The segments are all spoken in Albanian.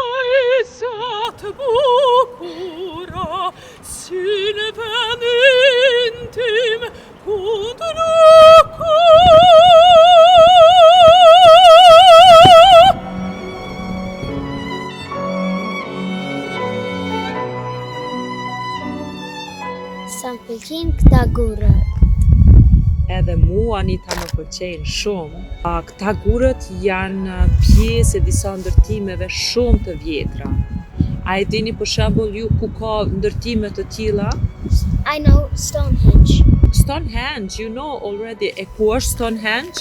Vajzat bukura, sine venintim kudruku. Sa më pëlqejnë këta gurët. Edhe mua Anita më pëlqejnë shumë. Këta gurët janë pjesë e disa ndërtimeve shumë të vjetra. A e dini për shembull ju ku ka ndërtime të tilla? I know Stonehenge. Stonehenge, you know already. E ku është Stonehenge?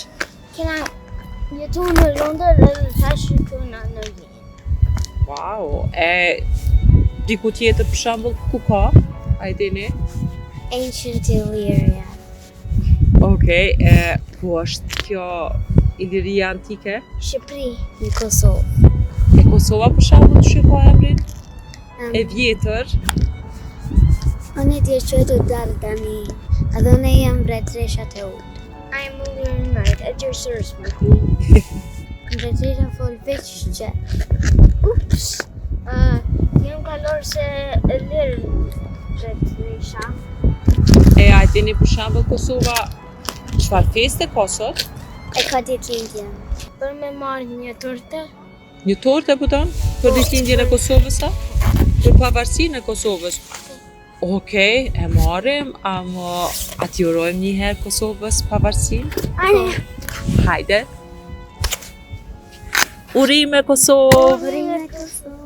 Kena jetu në Londër dhe tash jetuna në Vjenë. Wow, e diku tjetër për shembull ku ka? A e dini? Ancient Illyria. Okej, ku është kjo Iliria antike? Shqipëri në Kosovë. E Kosova për shembull që ka emrin? E vjetër. Unë ti e quajtur Dardani, edhe unë jam mbretëresha e ut. I am Mulir Knight, at your service, my queen. Mbretëresha fol veç që. Ups! Jam kalor se e lirë mbretëresha. E a e dini për shembull Kosova çfarë feste ka sot? E ka ditëlindjen. Për me marrë një torte. Një torte po thon? Për ditëlindjen e Kosovës sa? Për pavarësinë e Kosovës. Okej, e marrim, ama a t'i urojmë një herë Kosovës pavarësinë? Ane. Hajde. Urime Kosovë! Urime Kosovë.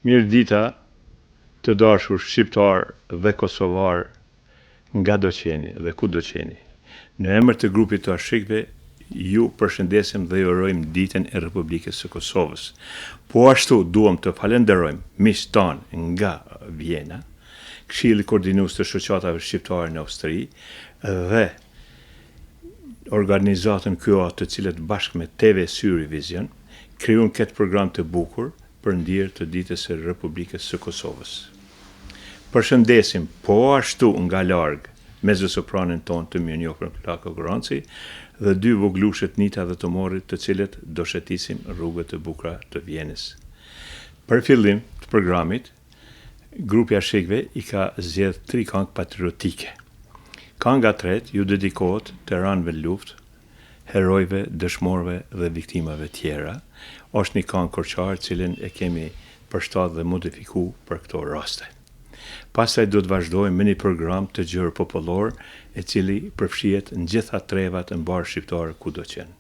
Mirëdita të dashur shqiptar dhe kosovar nga do qeni dhe ku do qeni. Në emër të grupit të Ashikëve, ju përshëndesim dhe ju urojmë ditën e Republikës së Kosovës. Po ashtu duam të falenderojmë miqtë tanë nga Vjena, Këshilli Koordinues të Shoqatave Shqiptare në Austri dhe organizatën QA, të cilët bashkë me TV Syri Vision krijuan këtë program të bukur për ndjerë të ditës së Republikës së Kosovës. Përshëndesim po ashtu nga larg mezzosopranin ton të mirënjohur Plako Goranci dhe dy voglushet Nita dhe Tomorit, të cilët do shëtisim rrugët e bukura të Vjenës. Për fillim të programit, grupi Ashikve i ka zgjedh 3 këngë patriotike. Kënga tretë ju dedikohet veteranëve luftë, herojve, dëshmorëve dhe viktimave tjera. Është një këngë korçar, cilën e kemi përshtatë dhe modifikuar për këto raste. Pastaj do të vazhdojmë me një program të gjerë popullor, i cili përfshihet në gjitha trevat e mbar shqiptare kudo qenë.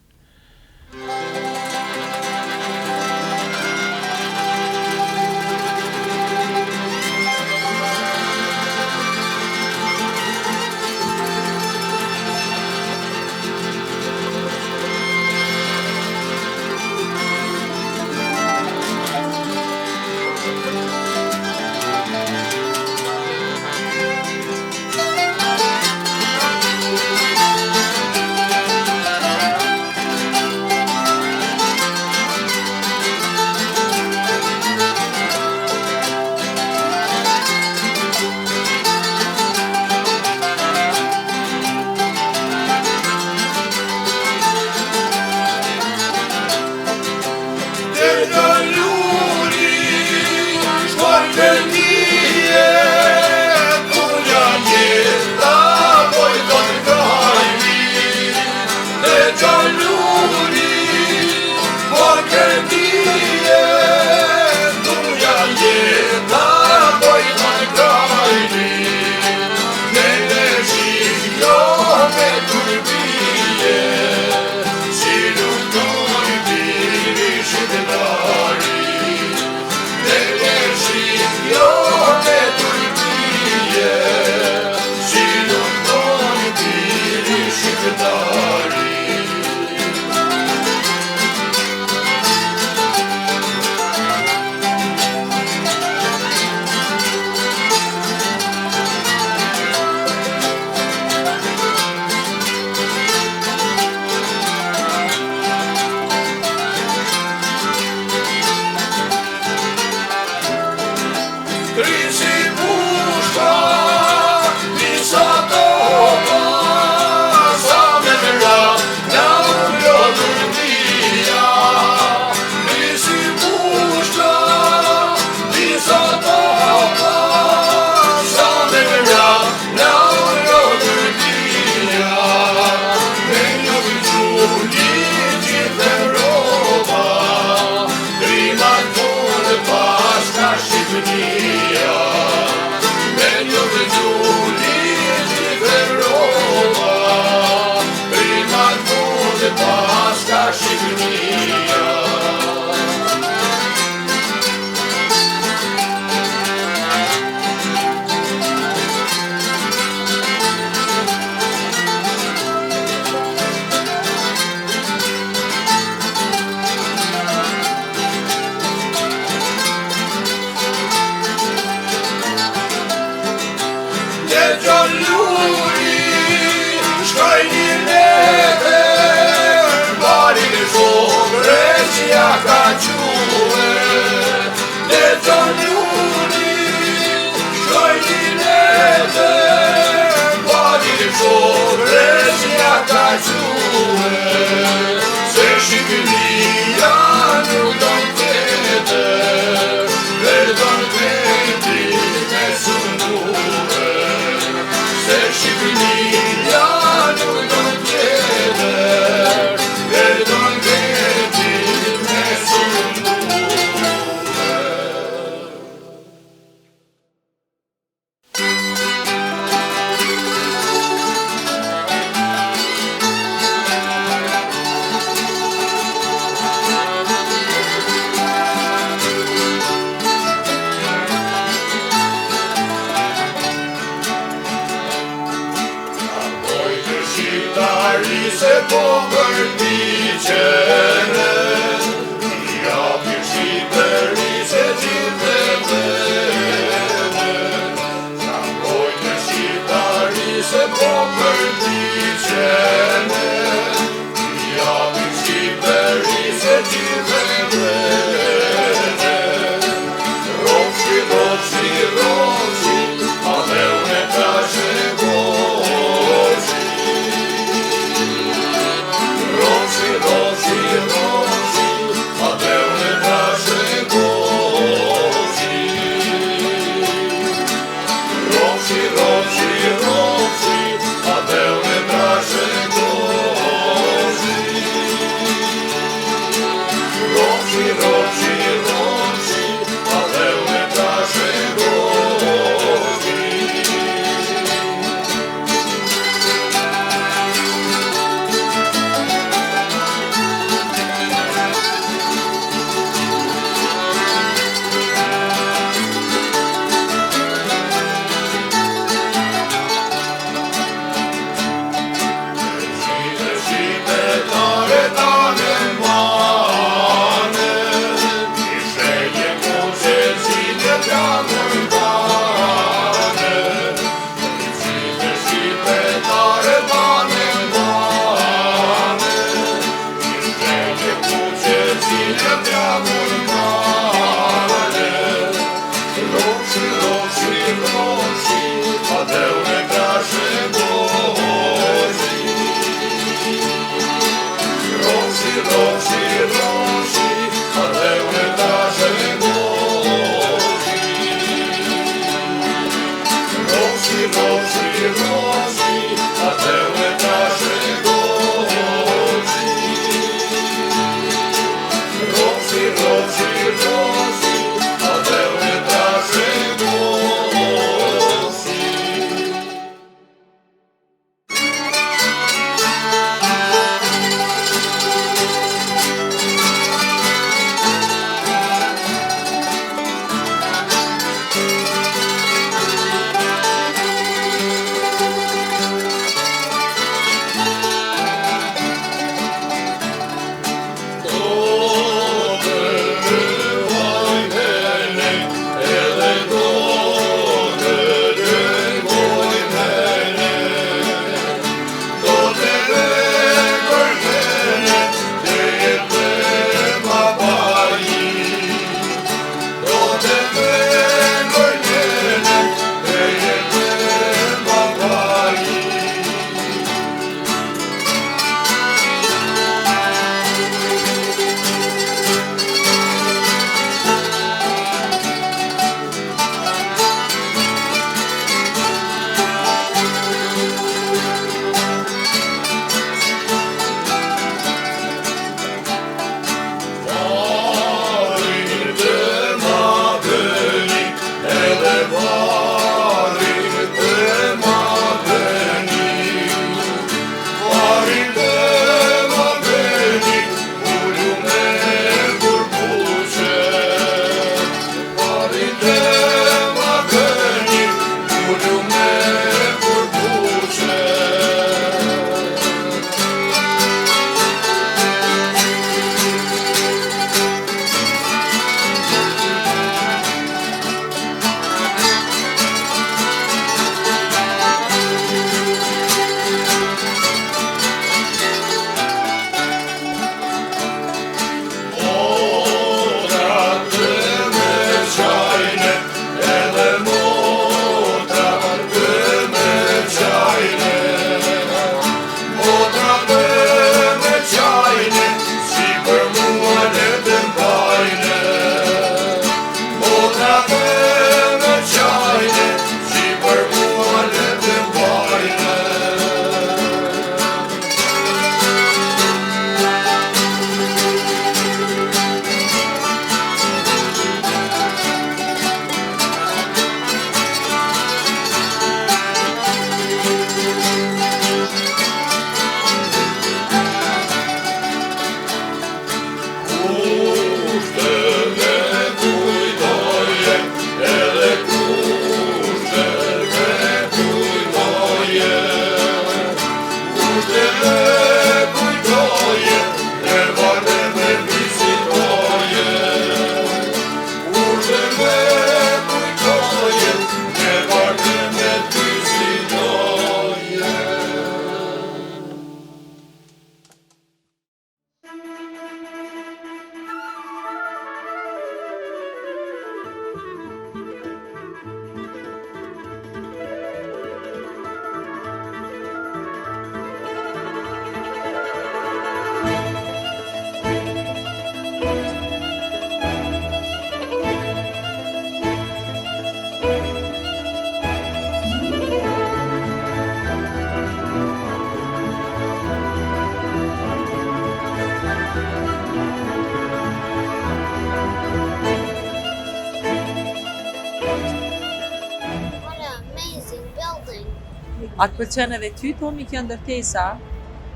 A të pëlqen edhe ty, Tomi, kjo ndërtesa?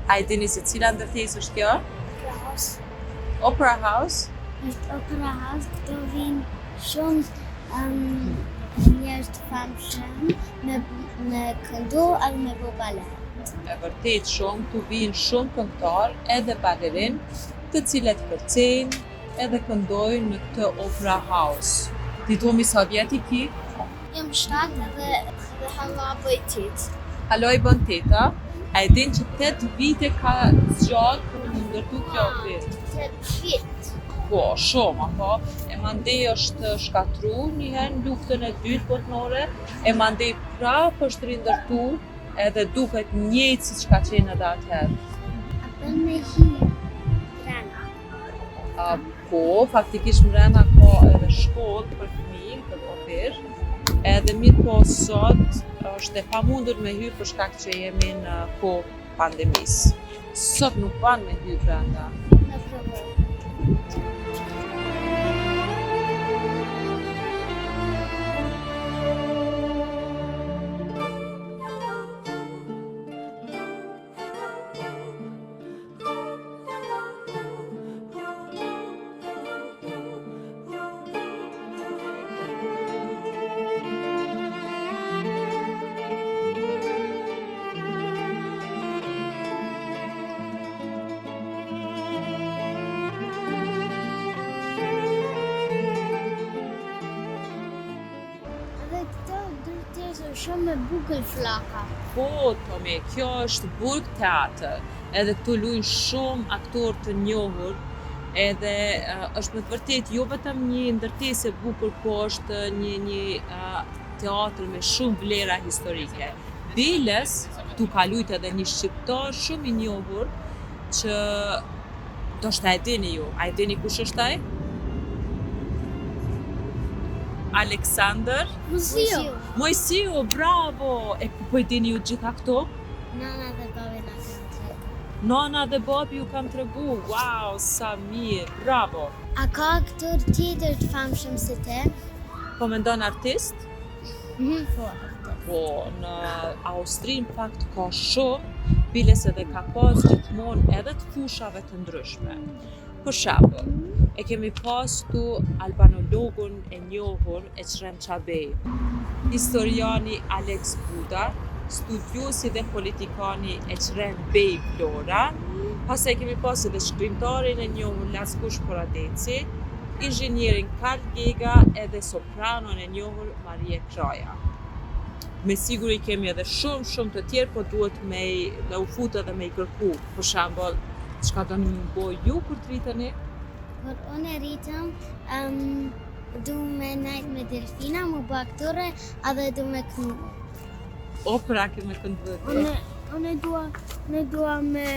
A e dini se cila ndërtesë është kjo? Opera House. Opera House? Është Opera House, këto vinë shumë njerëz të famshëm me këndu edhe me bo balet. E vërtet shumë, tu vinë shumë këngëtar edhe balerin, të cilët kërcejnë edhe këndojnë në këtë Opera House. Ti, Tomi, sa vjeti ki? Jam 7 edhe halla bëj tit. Haloj bën teta, a e din që 8 vite ka zgjat për të ndërtu kjo opera? 8 vjet. Po, shumë, apo? E mandej është shkatru njëherë në luftën e dytë botnore, e mandej prapë është rindërtu edhe duket njëjtë siç ka qenë edhe atëherë. A bën me hi rana. Po, faktikisht mrena ka edhe shkollë për fëmijë për operë, edhe mirë po sot është e pamundur me hy për shkak që jemi në kohë pandemisë. Sot nuk ban me hy brenda. Në provoj. Shumë me bukur flaka. Po, Tomi, kjo është Burg Teatr, edhe këtu luajnë shumë aktorë të njohur, edhe është me të vërtet jo vetëm një ndërtesë e bukur, po është një teatr me shumë vlera historike. Biles, tu ka luajt edhe një shqiptar shumë i njohur, që ndoshta e dini ju. A e dini kush është ai? Alexander Mojsiu, bravo! E po i dini ju gjitha këto? Nana dhe babi na kanë tregu. Nana dhe babi ju kanë tregu. Wow, sa mirë, bravo! A ka aktor tjetër të famshëm se te? Po mendon artist? Po. Po, në Austri në fakt ka shumë, biles edhe ka pas gjithmonë edhe të fushave të ndryshme. Për shembull, e kemi pas tu albanologun e njohur Eçrem Çabej, historiani Alex Buda, studiuesi dhe politikani Eçrem Bey Flora, pastaj kemi pas edhe shkrimtarin e njohur Laskush Poradeci, inxhinierin Karl Gega edhe sopranon e njohur Marie Kraja. Me siguri kemi edhe shumë të tjerë, po duhet me u fut edhe me i kërku. Për shembull, çka do në bëj ju kur të rriteni? Kur unë rritëm, du me najt me delfina, mu bë aktore, edhe du me kënu. Opera ke me këndvë. Unë dua me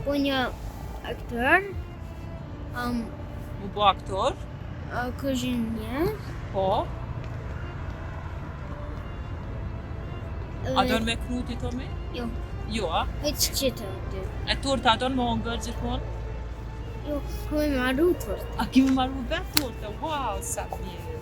po një aktor, Mu bë aktor? kuzhinier. Po. A do në me knu ti, Tomi? Jo. Jo, a? Veç qëtë aty. E torta a do në më hongër gjithmonë? Jo, ku e marru tort. A kemi marru vetë torta? Wow, sa mirë!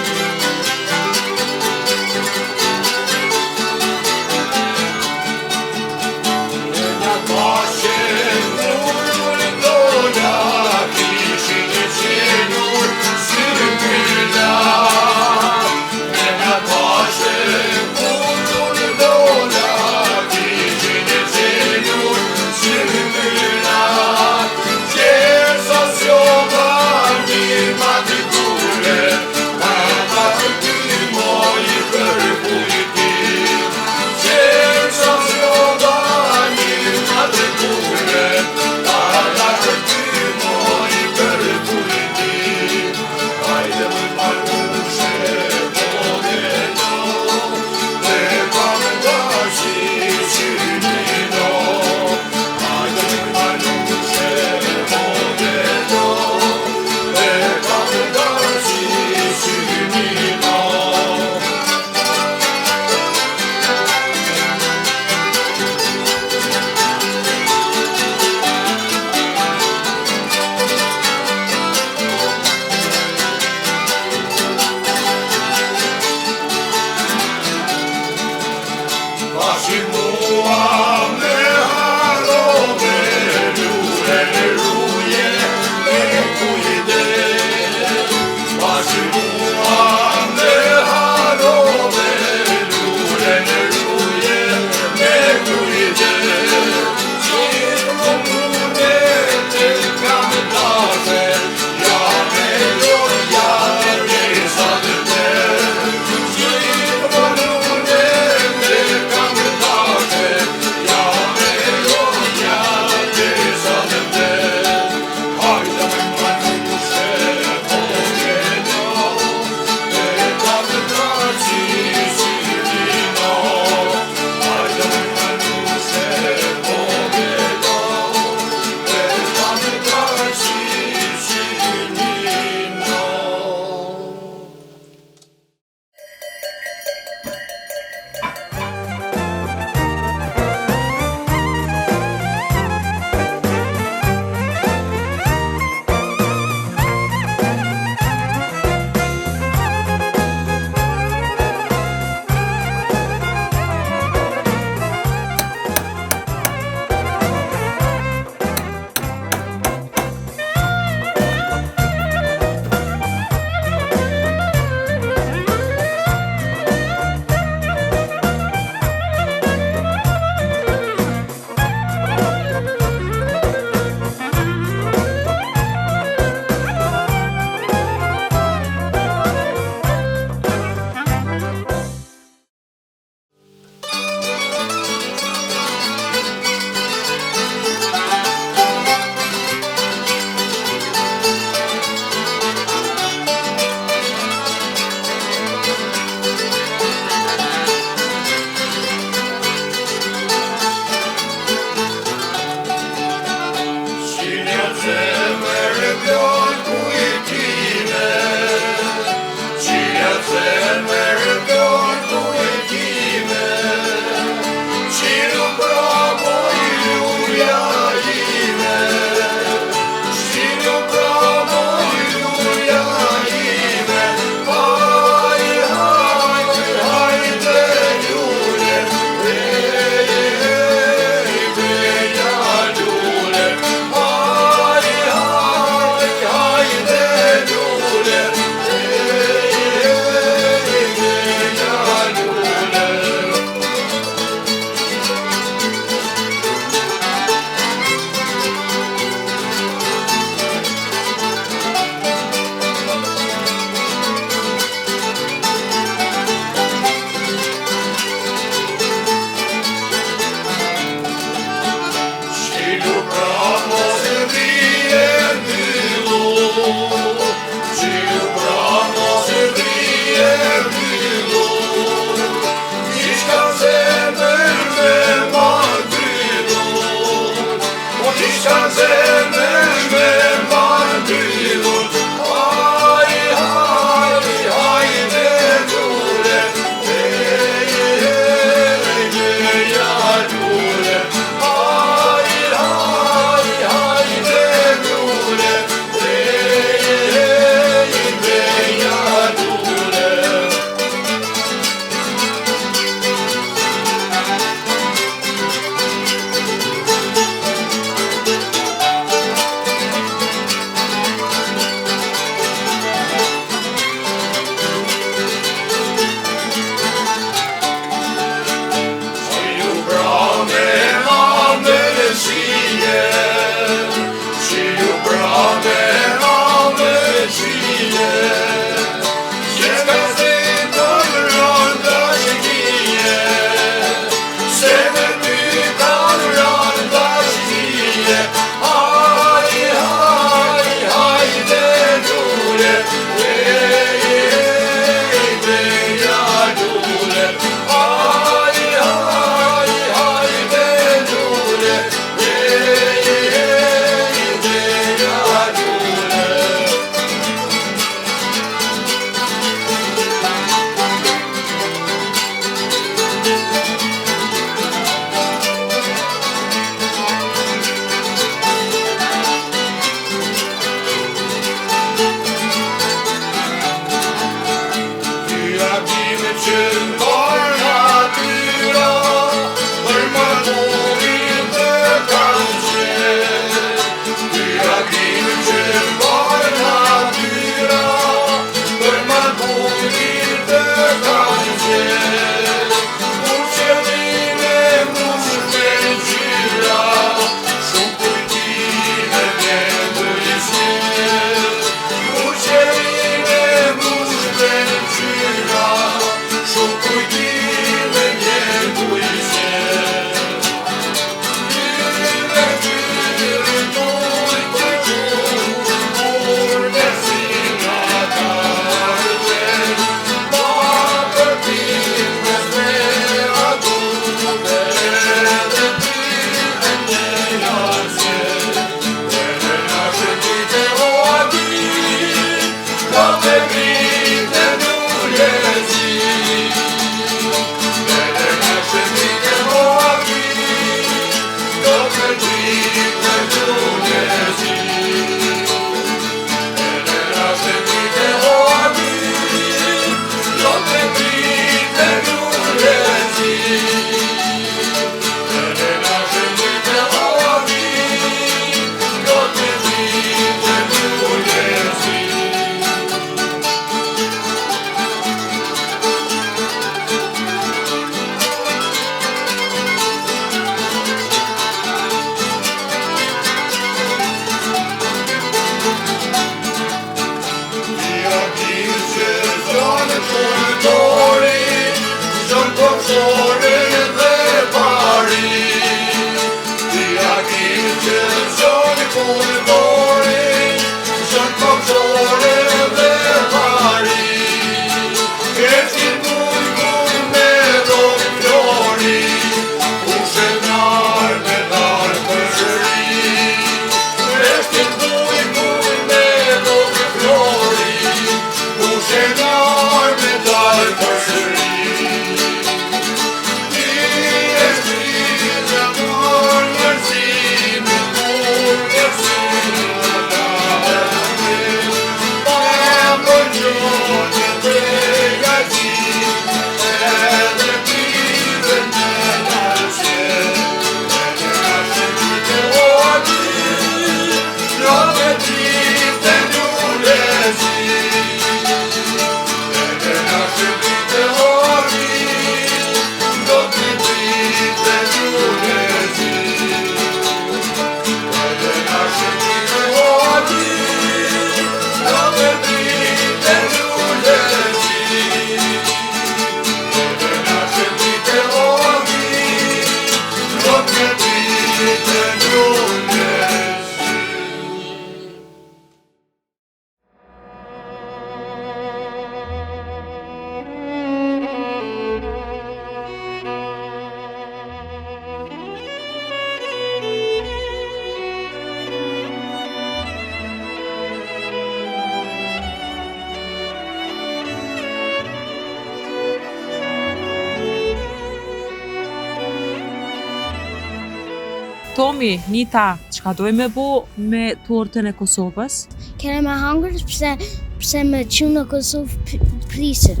Tomi, Nita, çka dojmë me bo me tortën e Kosovës? Kena me hangër pse me që në Kosovë prisën.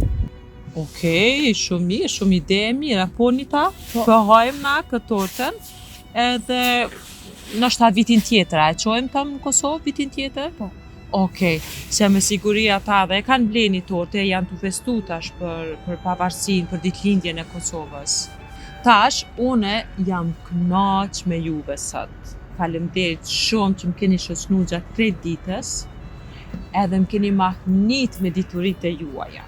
Okej, shumë mirë, shumë ide e mirë. Po Nita, po hajmë na këtë tortën edhe nështë vitin tjetër, a e qojmë tam në Kosovë vitin tjetër? Po. Okej, se me siguri ata dhe e kanë bleni torte, janë të festu tash për pavarësinë, për ditëlindjen e Kosovës. Tash, une jam knaq me juve sot. Faleminderit shumë që më keni shoqënu gjatë 3 ditës, edhe më keni mahnit me dituritë e juaja.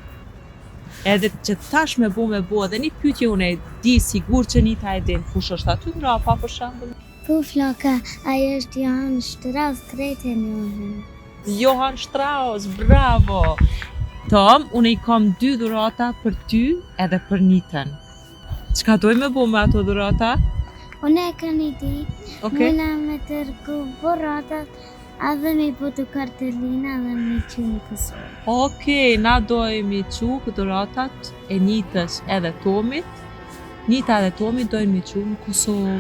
Edhe që tash me bo edhe një pyetje une di sigur që Nita e din kush është aty mbrapa për shembull. Po flaka, ajo është Johan Strauss, kreten Johan. Johan Strauss, bravo! Tom, une I kam 2 dhurata për ty edhe për Nitën. Çka dojmë me bo me ato dhurata? Unë e kanë ide, Okej. mëna me tërgu boratat, edhe me botu kartelina dhe me që në Kosovë. Okej, na dojmë I qu dhuratat e Nitës edhe Tomit. Nita edhe Tomit dojmë I qu në Kosovë.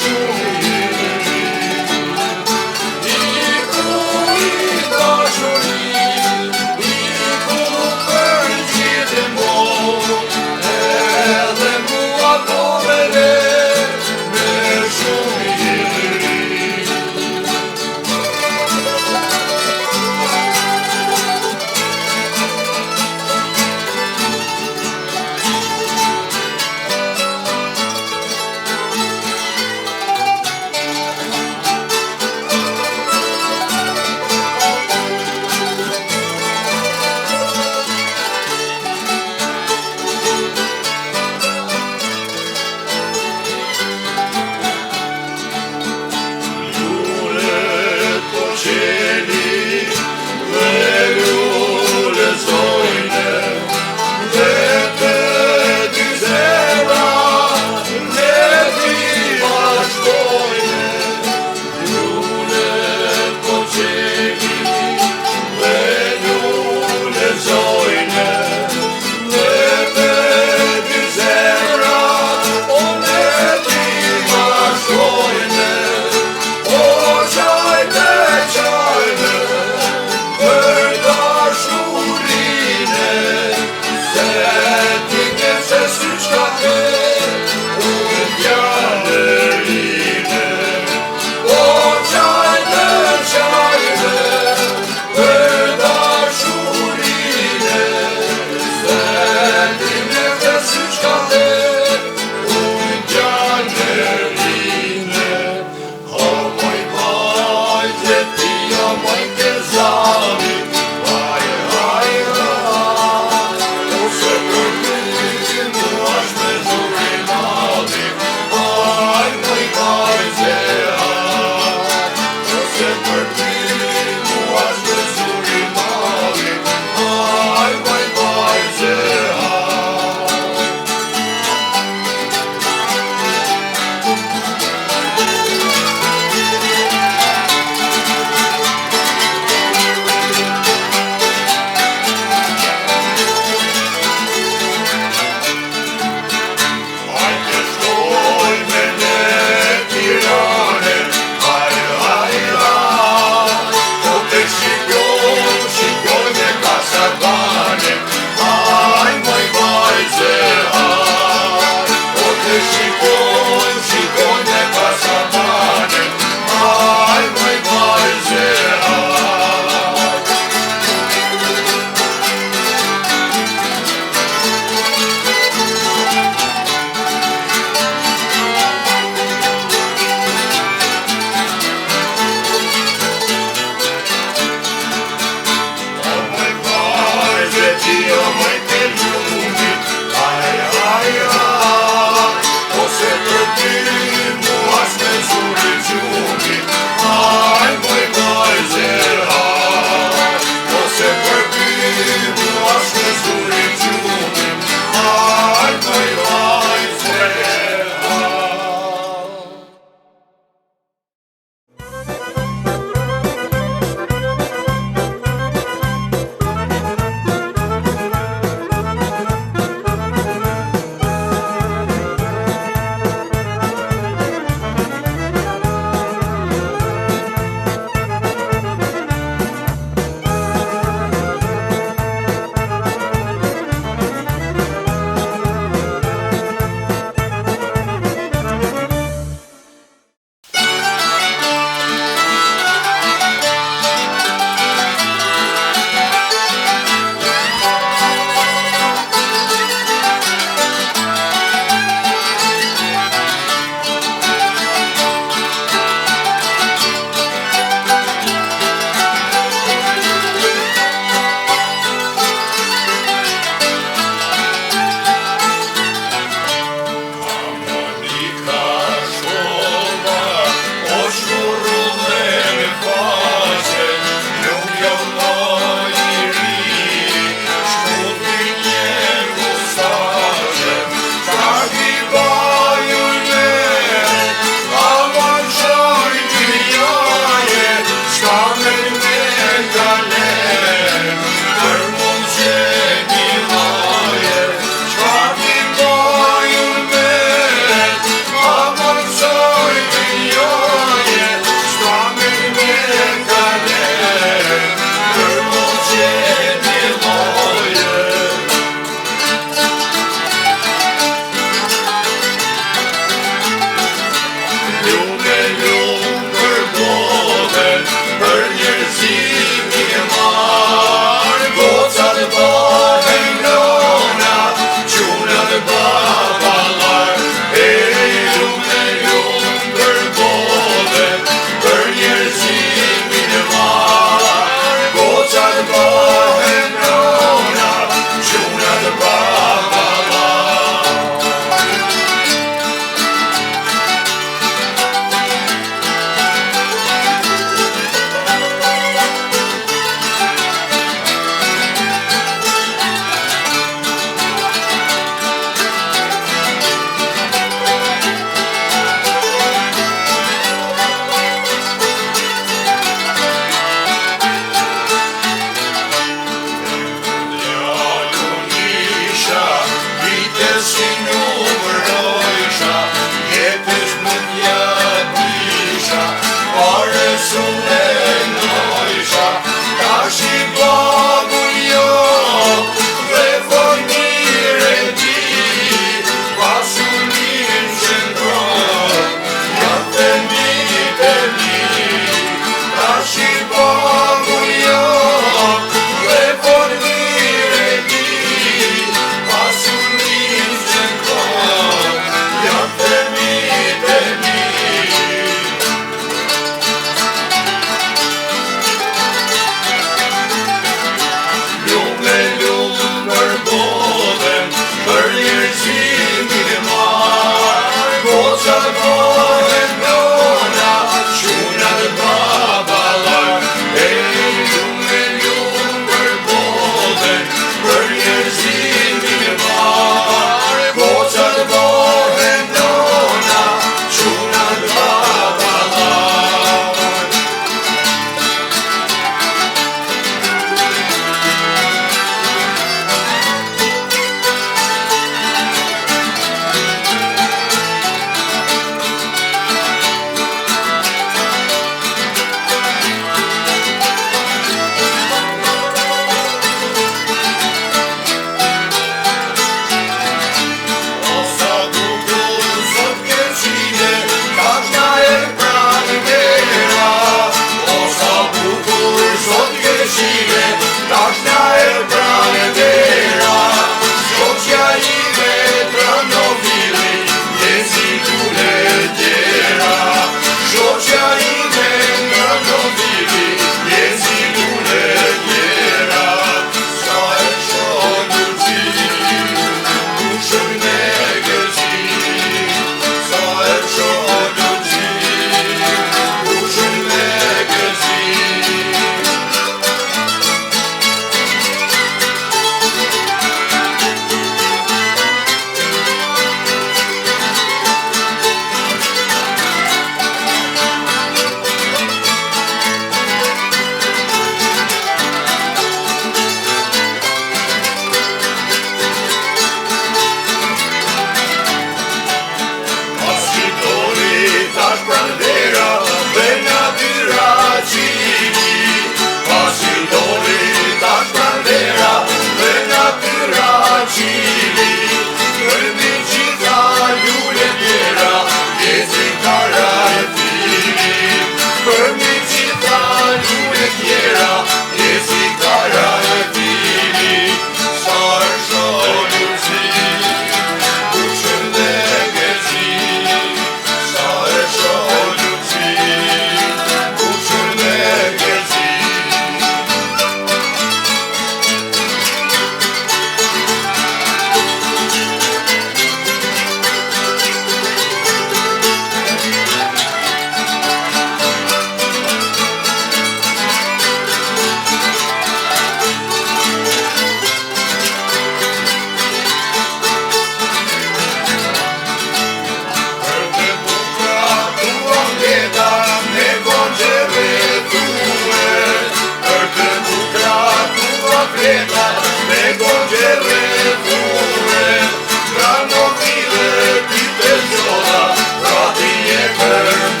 Thank you.